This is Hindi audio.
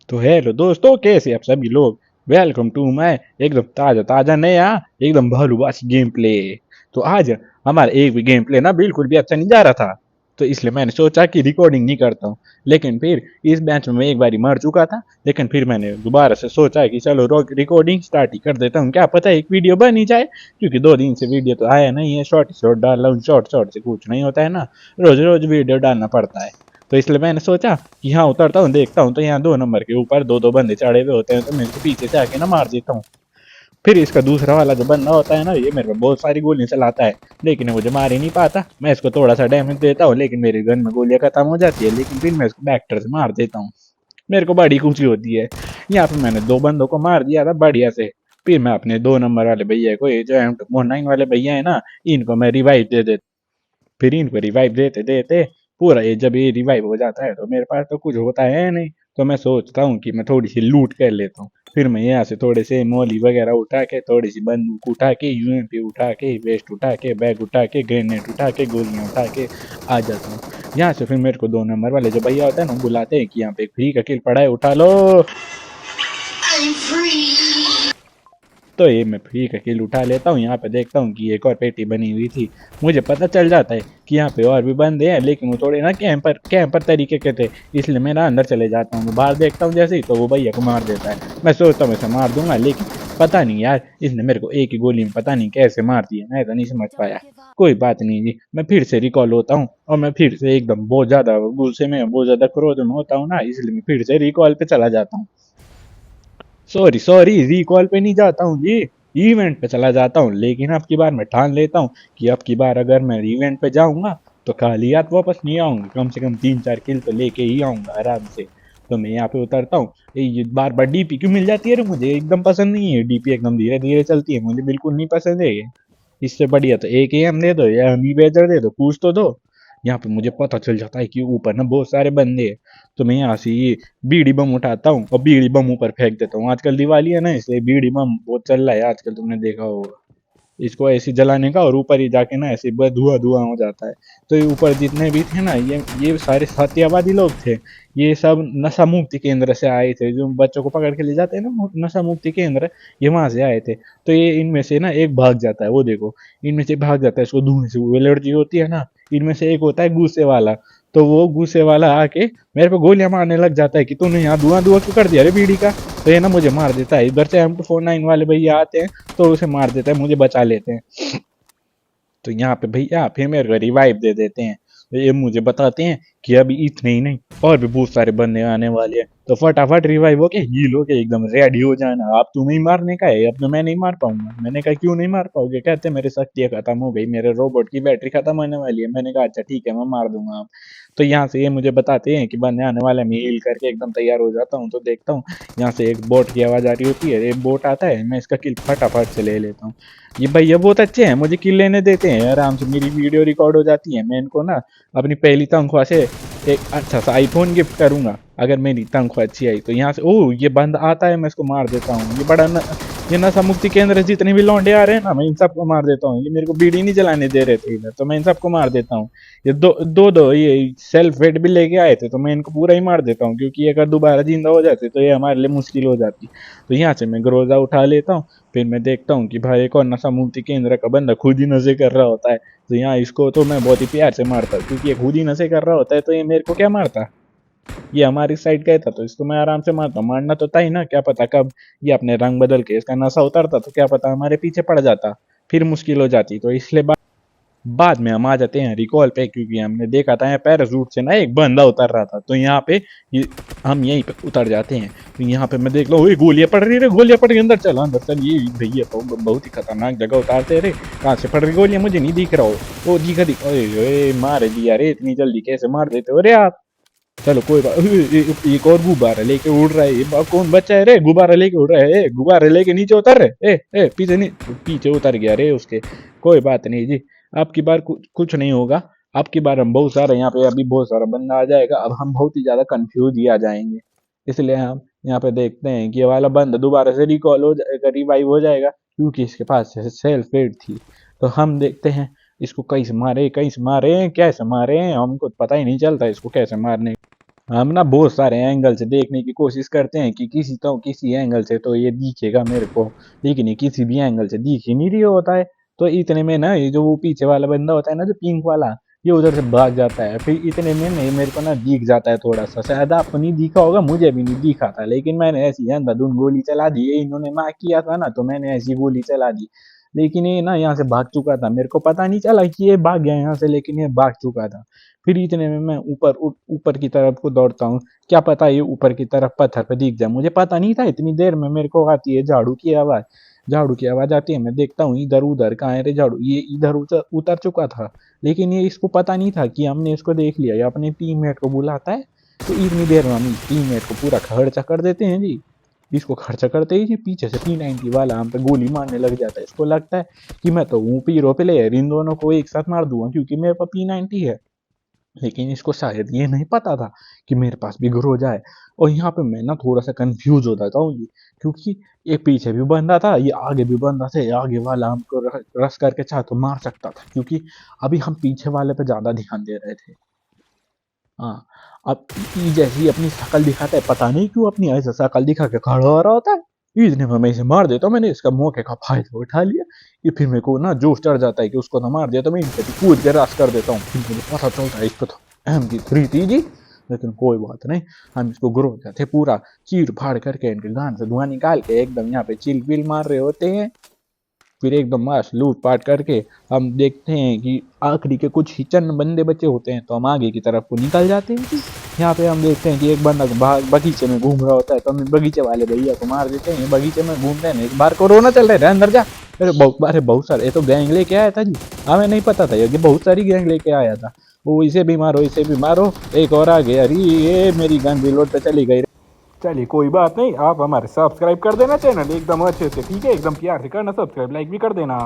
तो हेलो दोस्तों, कैसे आप सभी लोग। वेलकम टू माय एकदम ताजा ताजा नया एकदम भालूबास गेम प्ले। तो आज हमारा एक भी गेम प्ले ना बिल्कुल भी अच्छा नहीं जा रहा था। तो इसलिए मैंने सोचा कि रिकॉर्डिंग नहीं करता हूँ। लेकिन फिर इस मैच में मैं एक बारी मर चुका था। लेकिन फिर मैंने दोबारा से सोचा कि चलो रिकॉर्डिंग स्टार्ट ही कर देता हूँ, क्या पता एक वीडियो बन ही जाए। क्योंकि 2 दिन से वीडियो तो आया नहीं है, शॉर्ट शॉर्ट डाल रहा हूँ, शॉर्ट शॉर्ट से कुछ नहीं होता है ना। रोज रोज वीडियो डालना पड़ता है। तो इसलिए मैंने सोचा कि यहाँ उतरता हूँ, देखता हूँ तो यहाँ 2 नंबर के ऊपर दो दो बंदे चढ़े हुए होते हैं, तो मैं इसको पीछे से आके ना मार देता हूँ। फिर इसका दूसरा वाला जो बंदा होता है ना, ये मेरे पे बहुत सारी गोलियां चलाता है। लेकिन मुझे मार ही नहीं पाता। मैं इसको थोड़ा सा डैमेज देता हूँ, लेकिन मेरी गन में गोलियां खत्म हो जाती है। लेकिन फिर मैं इसको बैक्टर से मार देता हूँ। मेरे को बड़ी खुशी होती है। यहाँ पे मैंने 2 बंदों को मार दिया था बढ़िया से। फिर मैं अपने 2 नंबर वाले भैया को, ये जो M249 वाले भैया है ना, इनको मैं रिवाइव दे देता। फिर इनको रिवाइव देते देते पूरा ये जब ये रिवाइव हो जाता है तो मेरे पास तो कुछ होता है नहीं। तो मैं सोचता हूँ कि मैं थोड़ी सी लूट कर लेता हूँ। फिर मैं यहाँ से थोड़े से मोली वगैरह उठा के, थोड़ी सी बंदूक उठा के, यूएमपी उठा के, वेस्ट उठा के, बैग उठा के, ग्रेनेड उठा के, गोलियां उठा के आ जाता हूँ। यहाँ से फिर मेरे को 2 नंबर वाले जो भैया होता है ना, बुलाते हैं कि यहाँ पे एक फ्री का किल पड़ा है, उठा लो। तो ये मैं फ्री का किल उठा लेता हूँ। यहाँ पे देखता हूँ कि एक और पेटी बनी हुई थी। मुझे पता चल जाता है कि यहाँ पे और भी बंदे हैं, लेकिन वो थोड़े ना कैंपर तरीके के थे। इसलिए मैं ना अंदर चले जाता हूँ। मैं बाहर देखता हूँ जैसे ही, तो वो भैया को मार देता है। मैं सोचता हूँ इसे मार दूंगा, लेकिन पता नहीं यार, इसने मेरे को एक ही गोली में पता नहीं कैसे मार दिया। मैं तो नहीं समझ पाया। कोई बात नहीं जी, मैं फिर से रिकॉल होता हूँ और मैं फिर से एकदम बहुत ज्यादा गुस्से में, बहुत ज्यादा क्रोध में होता हूँ ना, इसलिए मैं फिर से रिकॉल पे चला जाता हूँ। सॉरी सॉरी, रिकॉल पे नहीं जाता हूँ जी, इवेंट पे चला जाता हूँ। लेकिन अब की बार मैं ठान लेता हूँ कि अब की बार अगर मैं इवेंट पे जाऊंगा तो खाली हाथ वापस नहीं आऊंगा। कम से कम 3-4 किल तो लेके ही आऊंगा आराम से। तो मैं यहाँ पे उतरता हूँ। ये बार बार डीपी क्यों मिल जाती है रे, मुझे एकदम पसंद नहीं है डीपी, एकदम धीरे धीरे चलती है, मुझे बिल्कुल नहीं पसंद है ये। इससे बढ़िया तो एक एम दे दो या हनी बेजर दे दो, कुछ तो दो। यहाँ पे मुझे पता चल जाता है कि ऊपर ना बहुत सारे बंदे हैं। तो मैं यहाँ से ये बीड़ी बम उठाता हूँ और बीड़ी बम ऊपर फेंक देता हूँ। आजकल दिवाली है ना, इसलिए बीड़ी बम बहुत चल रहा है आजकल, तुमने देखा होगा। इसको ऐसे जलाने का और ऊपर ही जाके ना ऐसे धुआं धुआं हो जाता है। तो ये ऊपर जितने भी थे ना, ये सारे सत्यवादी लोग थे। ये सब नशा मुक्ति केंद्र से आए थे, जो बच्चों को पकड़ के ले जाते हैं ना नशा मुक्ति केंद्र, ये वहां से आए थे। तो ये इनमें से ना एक भाग जाता है, वो देखो, इनमें से भाग जाता है। इसको धुएं से वो एलर्जी होती है ना। इनमें से एक होता है गुस्से वाला। तो वो गुस्से वाला आके मेरे पे गोलियां मारने लग जाता है कि तूने यहाँ धुआं धुआं क्यों कर दिया रे बीड़ी का। तो ये ना मुझे मार देता है। इधर से M249 वाले भैया आते हैं, तो उसे मार देता है, मुझे बचा लेते हैं। तो यहाँ पे भैया फिर मेरे को रिवाइव दे देते हैं। तो ये मुझे बताते हैं कि अभी इतने ही नहीं, और भी बहुत सारे बंदे आने वाले हैं, तो फटाफट रिवाइव होके हील होके एकदम रेडी हो जाना। आप तुम्हें ही मारने का है, अब तो मैं नहीं मार पाऊंगा। मैंने कहा क्यों नहीं मार पाओगे, कहते मेरी शक्तियाँ खत्म हो गई, मेरे रोबोट की बैटरी खत्म होने वाली है। मैंने कहा अच्छा ठीक है, मैं मार दूंगा आप। तो यहाँ से ये मुझे बताते हैं कि बंदे आने वाले, मैं हील करके एकदम तैयार हो जाता हूँ। तो देखता हूँ यहाँ से एक बोट की आवाज आ रही होती है, एक बोट आता है, मैं इसका किल फटाफट से ले लेता हूँ। ये भैया बहुत अच्छे हैं, मुझे किल लेने देते हैं आराम से। मेरी वीडियो रिकॉर्ड हो जाती है। मैं इनको ना अपनी पहली तनख्वाह से एक अच्छा सा आईफोन गिफ्ट करूंगा अगर मेरी तनख्वाह अच्छी आई तो। यहाँ से ओह, ये बंद आता है, मैं इसको मार देता हूँ। ये नशा मुक्ति केंद्र जितने भी लौंडे आ रहे हैं ना, मैं इन सबको मार देता हूँ। ये मेरे को बीड़ी नहीं जलाने दे रहे थे इधर, तो मैं इन सबको मार देता हूँ। ये दो ये सेल्फ वेट भी लेके आए थे, तो मैं इनको पूरा ही मार देता हूँ, क्योंकि अगर दोबारा जिंदा हो जाते तो ये हमारे लिए मुश्किल हो जाती। तो यहाँ से मैं ग्रोजा उठा लेता हूँ। फिर मैं देखता हूँ कि भाई एक और नशा मुक्ति केंद्र का बंदा खुद ही नशे कर रहा होता है। तो यहाँ इसको तो मैं बहुत ही प्यार से मारता हूँ, क्योंकि ये खुद ही नशे कर रहा होता है, तो ये मेरे को क्या मारता। ये हमारी साइड का था, तो इसको मैं आराम से मारता हूँ। मारना तो था ही ना, क्या पता कब ये अपने रंग बदल के इसका नशा उतरता, तो क्या पता हमारे पीछे पड़ जाता, फिर मुश्किल हो जाती। तो इसलिए बाद में हम आ जाते हैं रिकॉल पे, क्योंकि हमने देखा था पैराशूट से ना एक बंदा उतर रहा था। तो यहाँ पे हम यहीं पे उतर जाते हैं। तो यहाँ पे मैं देख लो, गोलियां पड़ रही है, गोलियां पड़ रही, अंदर चल अंदर चल। ये भैया तो बहुत ही खतरनाक जगह उतारते रहे। कहाँ से पड़ रही गोलियां, मुझे नहीं दिख रहा हो। ओ दिखा दिखा, मार दिया रे, इतनी जल्दी कैसे मार देते हो रे आप। चलो कोई बात। एक और गुब्बारा लेके उड़ रहा है, ये कौन बच्चा है रे, गुब्बारा लेके उड़ रहा है। गुब्बारा लेके नीचे उतर रहे, पीछे नहीं, पीछे उतर गया रे उसके। कोई बात नहीं जी, आपकी बार कुछ नहीं होगा। आपकी बार हम बहुत सारा, यहाँ पे अभी बहुत सारा बंदा आ जाएगा, अब हम बहुत ही ज्यादा कंफ्यूज ही आ जाएंगे। इसलिए हम यहाँ पे देखते हैं कि ये वाला बंदा दोबारा से रिकॉल हो जाएगा, रिवाइव हो जाएगा, क्योंकि इसके पास सेल्फ फेड थी। तो हम देखते हैं इसको कैसे मारे, कैसे मारे, कैसे मारे, हमको पता ही नहीं चलता इसको कैसे मारने। हम ना बहुत सारे एंगल से देखने की कोशिश करते हैं कि किसी एंगल से तो ये दिखेगा मेरे को, लेकिन ये किसी भी एंगल से दिख ही नहीं रही होता है। तो इतने में ना ये जो वो पीछे वाला बंदा होता है ना, जो पिंक वाला, ये उधर से भाग जाता है। फिर इतने में नहीं मेरे को ना दिख जाता है थोड़ा सा, शायद आपको नहीं दिखा होगा, मुझे भी नहीं दिखा था, लेकिन मैंने ऐसी अंधाधुंध गोली चला दी। ये इन्होंने मार्क किया था ना, तो मैंने ऐसी गोली चला दी। लेकिन ये ना यहाँ से भाग चुका था, मेरे को पता नहीं चला कि ये भाग गया यहाँ से, लेकिन ये भाग चुका था। फिर इतने में मैं ऊपर की तरफ को दौड़ता हूँ। क्या पता ये ऊपर की तरफ पत्थर पे दिख जाए, मुझे पता नहीं था। इतनी देर में मेरे को आती है झाड़ू की आवाज। झाड़ू की आवाज आती है, मैं देखता हूँ इधर उधर कहाँ है रे झाड़ू। ये इधर उतर उतर चुका था, लेकिन ये इसको पता नहीं था कि हमने इसको देख लिया। ये अपने टीममेट को बुलाता है, तो इतनी देर में हम टीममेट को पूरा खर्चा कर देते हैं जी। इसको खर्चा करते ही जी पीछे से P90 वाला हम पे गोली मारने लग जाता है। इसको लगता है कि मैं तो हूँ पीरो प्लेयर, इन दोनों को एक साथ मार दूंगा क्योंकि मेरे पास P90 है। लेकिन इसको शायद ये नहीं पता था कि मेरे पास भी ग्रोजा है। और यहाँ पे मैं ना थोड़ा सा कंफ्यूज हो जाता हूँ, क्योंकि एक पीछे भी बंदा था, ये आगे भी बंदा था। ये आगे वाला हमको रस करके चाहे तो मार सकता था, क्योंकि अभी हम पीछे वाले पे ज्यादा ध्यान दे रहे थे। हाँ, अब ये जैसे ही अपनी शक्ल दिखाता है, पता नहीं क्यों अपनी ऐसा शक्ल दिखा के खड़ा हो रहा होता है। इतने में मैं इसे मार देता हूँ। मैंने इसका मौके का फायदा उठा लिया। ये फिर मेरे को ना जोश चढ़ जाता है कि उसको तो मार दिया, तो मैं इनसे भी कूद के रास कर देता हूँ। फिर मुझे पता चलता है इसको तो MG3 थी जी। लेकिन कोई बात नहीं, हम इसको ग्रो थे पूरा चीर फाड़ करके, इनके गान से धुआं निकाल के एकदम यहाँ पे चिल पिल मार रहे होते हैं। फिर एकदम मस्त लूट पाट करके हम देखते हैं कि आखिरी के कुछ ही चंद बंदे बचे होते हैं, तो हम आगे की तरफ को निकल जाते हैं जी। यहाँ पे हम देखते हैं कि एक बंदा बगीचे में घूम रहा होता है, तो हम बगीचे वाले भैया को मार देते हैं। बगीचे में घूमते हैं, एक बार कोरोना चल रहा है, अंदर जा। अरे बहुत सारे, ये तो गैंग लेके आया था जी। हमें नहीं पता था ये बहुत सारी गैंग लेके आया था। वो इसे भी मारो, इसे भी मारो, एक और आ गया। अरे ये मेरी गन रिलोड पे चली गई। चलिए कोई बात नहीं, आप हमारे सब्सक्राइब कर देना चैनल एकदम अच्छे से, ठीक है, एकदम प्यार से करना सब्सक्राइब, लाइक भी कर देना।